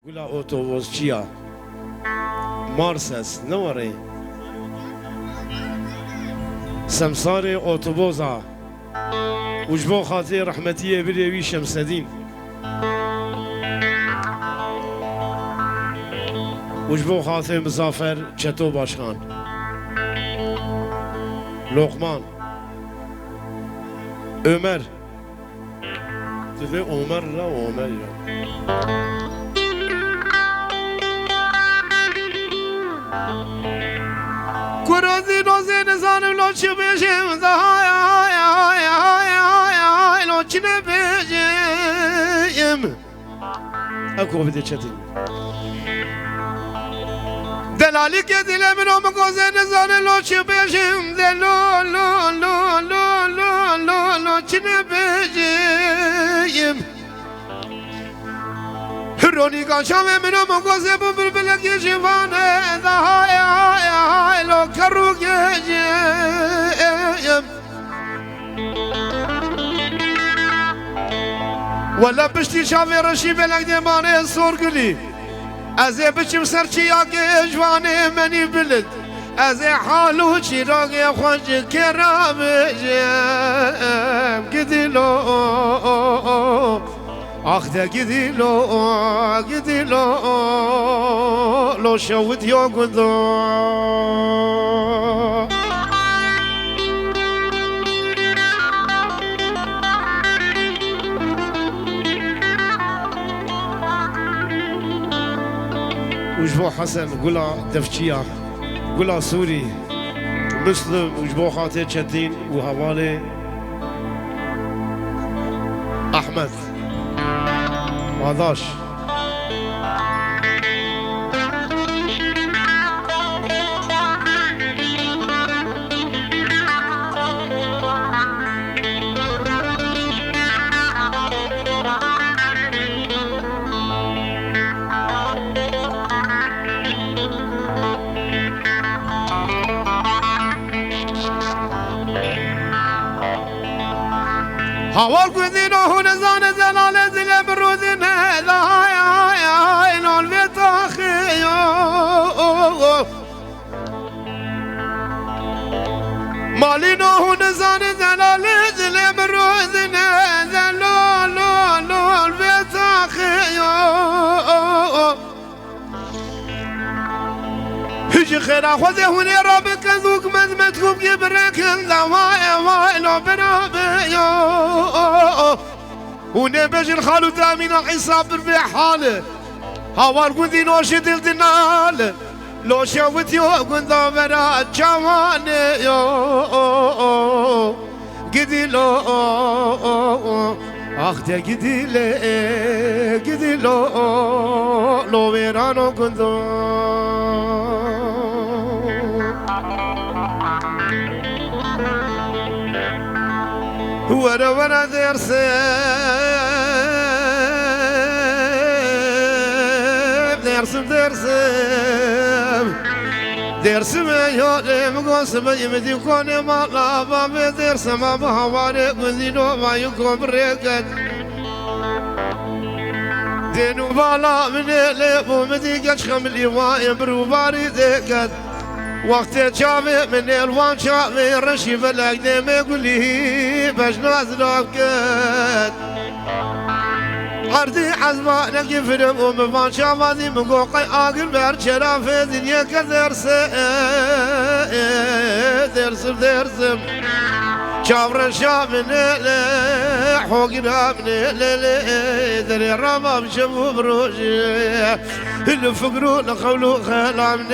ولا اوتوبوس چیا مارسس نوری سمسار اوتوبوزا وجبو خاطر رحمتیه بریوی شمسدین وجبو خاطر مزافر چتو باشخان لقمان Ömer dedi Ömer la Ömer ya Kurazi rozin zanım lo çibişim daha ya lo çine bejim Ako bir de çetin Delalik edile min o mkozeni zanım lo çibişim de lo çine bejim Roni kaçam min o mkoze bu bülbüle geçivane daha ya lo karu gecim Valla pişti şavi reşi belak demane sorguli Azê biçim serçiyakê jwanê menî bilid Azê halû çîrokê xwe ji kêra bijim Gidîlo ax de gidîlo lo şewitiyo gundo وجبو حسن قلا دفشيا قلا سوري مسلم وجبو خاطر شدين وهوالي أحمد وعداش هوال كذين هنزان زلالة زل برودين هذا يا نول بتاخيو مالينو هنزان زلالة زل برودين هذا نول بتاخيو هجي خيرا خوزي هوني رابك ذوك مزمتكم يبرك الدواء لو برابيو ونبج الخالو تامين حساب في حاله هوار قندي نوش دلدنال لو شوتيو قندا برا جواني قدي لو اخده قدي لو ويرانو قندو ورا درسم يا مقاسم يمدي كوني ما لا باب درسم ما بهواري قدينو ما يكون بريكت دينو بالا من ليبو مدي قش خملي وايم بروباري ذكت وقت شافي من الوان شافي رشي بلاك ديم يقولي باش نازل كت عردي عزمانك يفرم ومفان شافادي مقوقي آقل بار شرافي دنيا كدرسم شافر شاف من حوقنا من دري الرمام شمو بروجي اللي فقروا لقولوا خلا من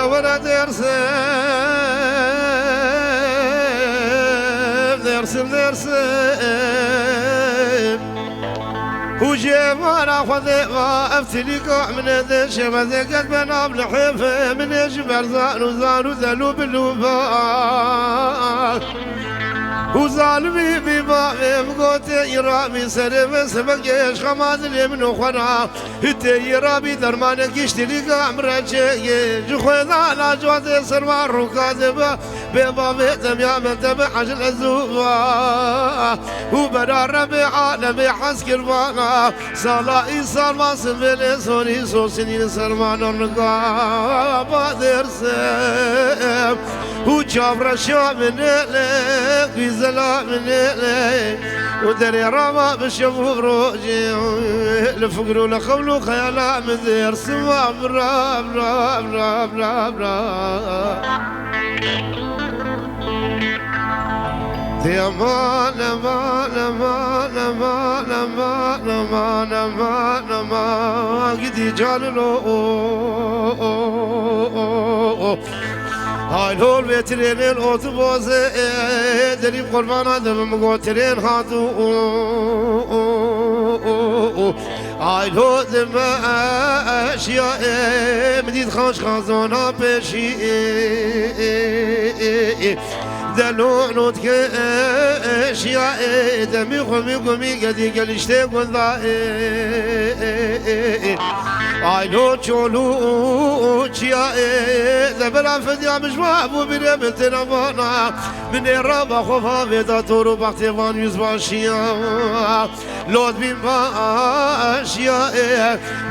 ولا درسم درسم وجمانا خذيبا افتليكا من الدش مزقت بنام لحيفه من جبل زانو ذلو باللوفا وظالمي ببابي مقوتي يرامي سلم سبقيش خماد من خنا هتي يرابي درمانك يشتريكا مرجي جخوذا لا جواتي سروار ركاذبا ببابي تميا من تبع عجل الزوبا وبرا ربيعا نبي حسك الفانا صلاحي صلما سنبلي سوني سوسنين سلمان الرقابة درسم وجابر شام من إليك في زلام من إليك ودري رما بشوف روجي الفقر والخول خيالا من درسم برا برا برا برا برا ما لما لما لما لما لما لما لما قدي جالو هاي هول بيترين الأوتوبوس دري قربان هذا مقوترين هاتو هاي هول دم أشياء مديد خاش خازونا بشي دلونوت كأشياء دمي قمي قدي قلشتي قنضا عينو تشولو تشياء دبلا فديا مجواب وبنبت نبانا من الرابع خوفا بيدا تورو بختيفان يزبان شيا لود بين باشياء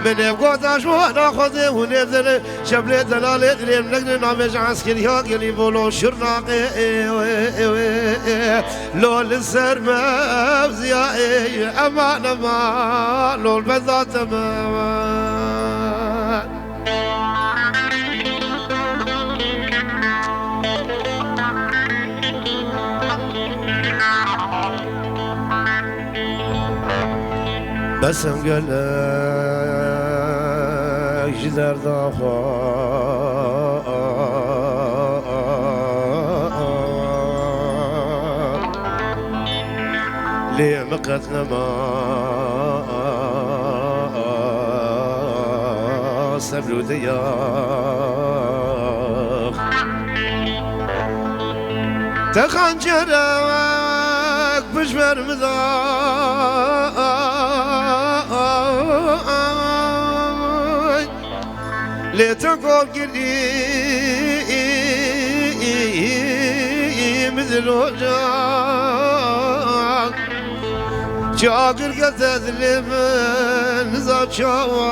من ابقوت عشوانا خذي ونبذل شبلي دلالي دريم نقدر نعمج عسكري قلي بولو شرناقي لو للسر مبزيائي أمان أمان لو البذات أمان بس انقلك جدار ضافا ليه مقتنا ما سبلو دياخ تخنجرك بجبر مذاي ليه تقول قريب مثل وجاك شاكر قتل لمن نزاد شوا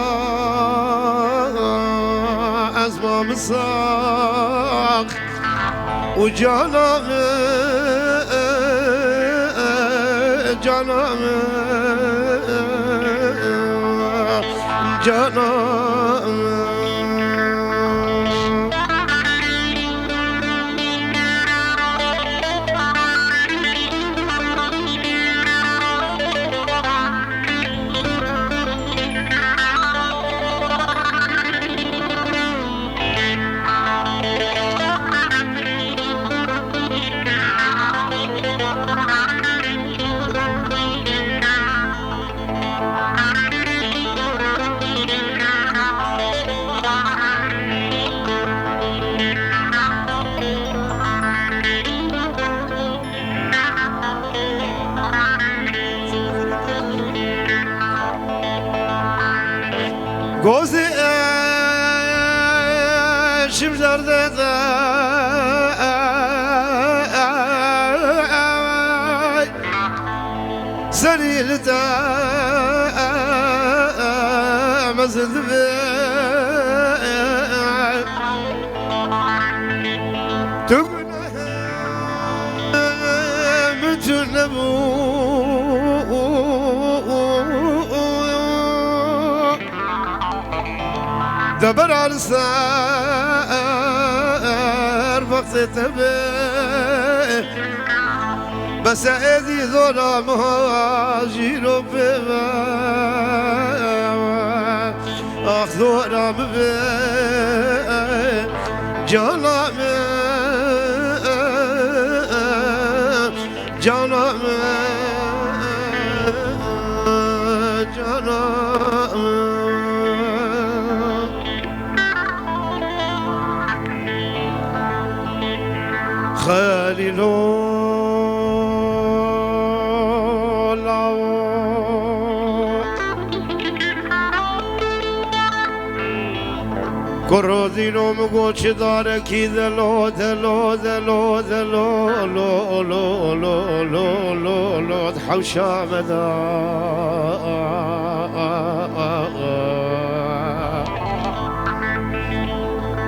أسمى مساق وجانا جانا قوزي شمجر دادا سليل دا مزد بي تقول متنبو دبر على السار وقت تبي بس ايدي ذولا مهاجر وبما اخذونا ببي جانا كرودينو مقوش دارك دلو دلو دلو دلو لو لو لو لو لو لو تحوشا مدى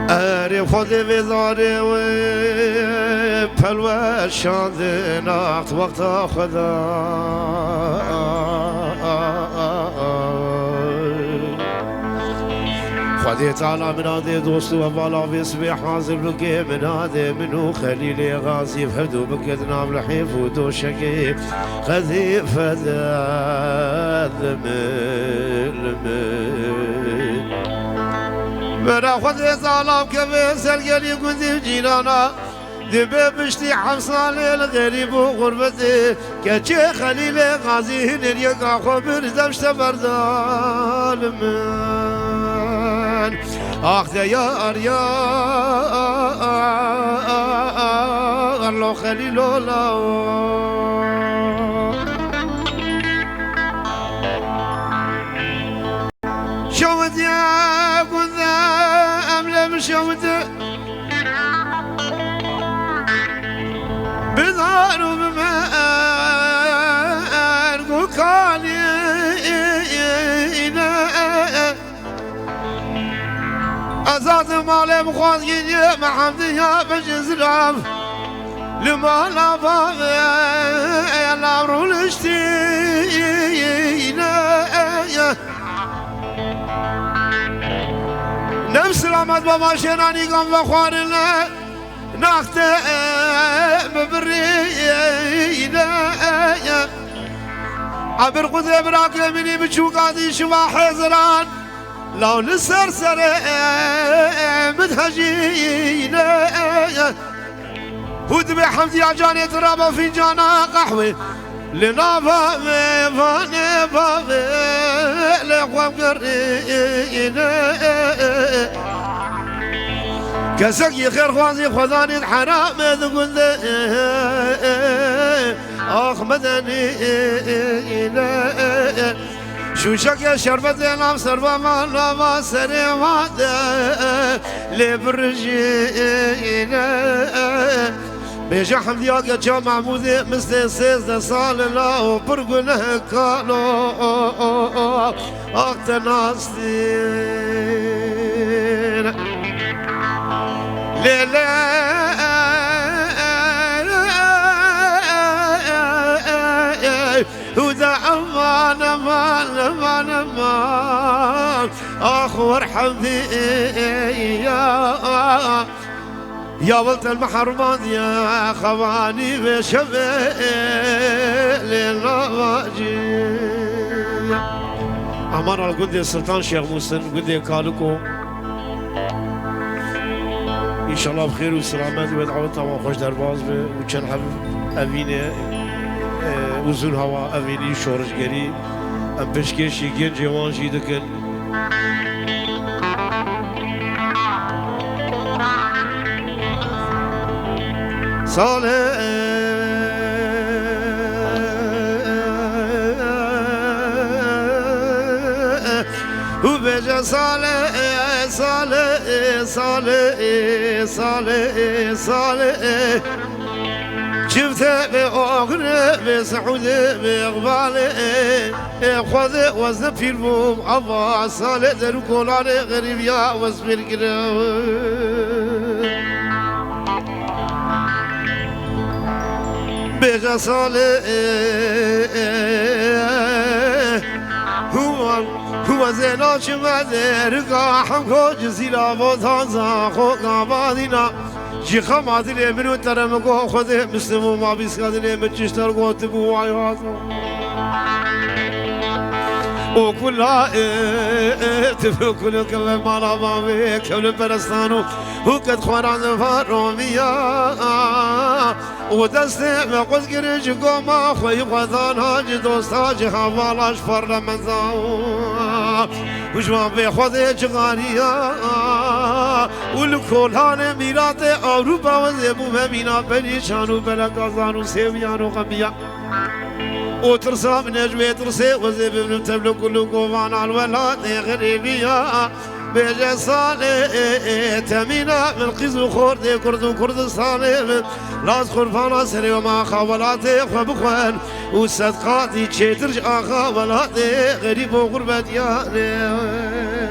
أري خذي بذاري وبلوى شاندي ناقت وقت أخذا خذيت على منادي دوست وفالا في صبيح حاضر لقي منادي منو خليلي غازي فهدو بكت نام لحيف ودو شقيب خذي فذا ذمل منا خذيت على كبير سلقلي قد جيلانا دبي بشتي حمصالي الغريب وغربتي كتشي خليلي غازي هنر يقع خبر دمشت بردان من آخ يا الله خليل الله شوت يا كذا أملم شوت بذار وبمار قلقاني أزاد مالي مخوضين محمد يا بجزرام لما لا بابا يا لابرو لشتينا نفس الأمد بما شناني قم بخوارنا ناخته ببرينا عبر قذي براك مني بشو قادي شما حزران لو نسرسر مدهجينا هود بحمد يا جاني ترابا فنجانا قحوي لنا بابي فاني بابي لقوام قرينا كسكي خير خوازي خذاني الحرام ذقل اخ مدني شو شك شربت لام سربا ما لا سري ما لبرجينا بيجا حمد يا جا محمود مثل سيز صال لا وبرقله كانوا اقتناصين ليلى وذا أمان أمان أمان أمان أخ وارحم يا ولد المحرمات يا خواني بشبه للواجي أمان القدي السلطان شيخ موسن قدي كالكو إن شاء الله بخير وسلامات ويدعو طبعا خوش درباز به وچن حب أبينه وزن هوا أبيني شورش گري أم بشكش يجين جوان جي دكن صالح وبجا صالح صالح صالح صالح صالح شفته بأغنى بسعودة بإقبالة خذ وزن في الموم أبا صالح ذرو كولاني غريب يا وزمير قرام بجا صالح هو زينا شمده رقا حمكو جزيلا بوتانزا خوكا بادينا جي خمات لي منو ترمكو خذ مسلمو ما بيسكاد لي متشتر قوت بو عياطو وكلها تفكل كل ما رضى بك كل برستانو وقد خواران فاروميا ودستي ما قد قريج قوما خوي قذان هاج دوستا جهوالاش فرمزا وجوان بخذ جغاريا والكل هاني ميرات أوروبا وزبو مبينا بريشان وبلا قازان وسيويان وغبيا وترسى من أجوي ترسي وزبو من تبلو كل قوان على الولاد غريبيا بيجي صالي تمينا من قيز خورد كردستاني لاز خرفانا سري وما خاولاتي خبخوان وصدقاتي تشيترج آخا ولاتي غريب وغربة دياني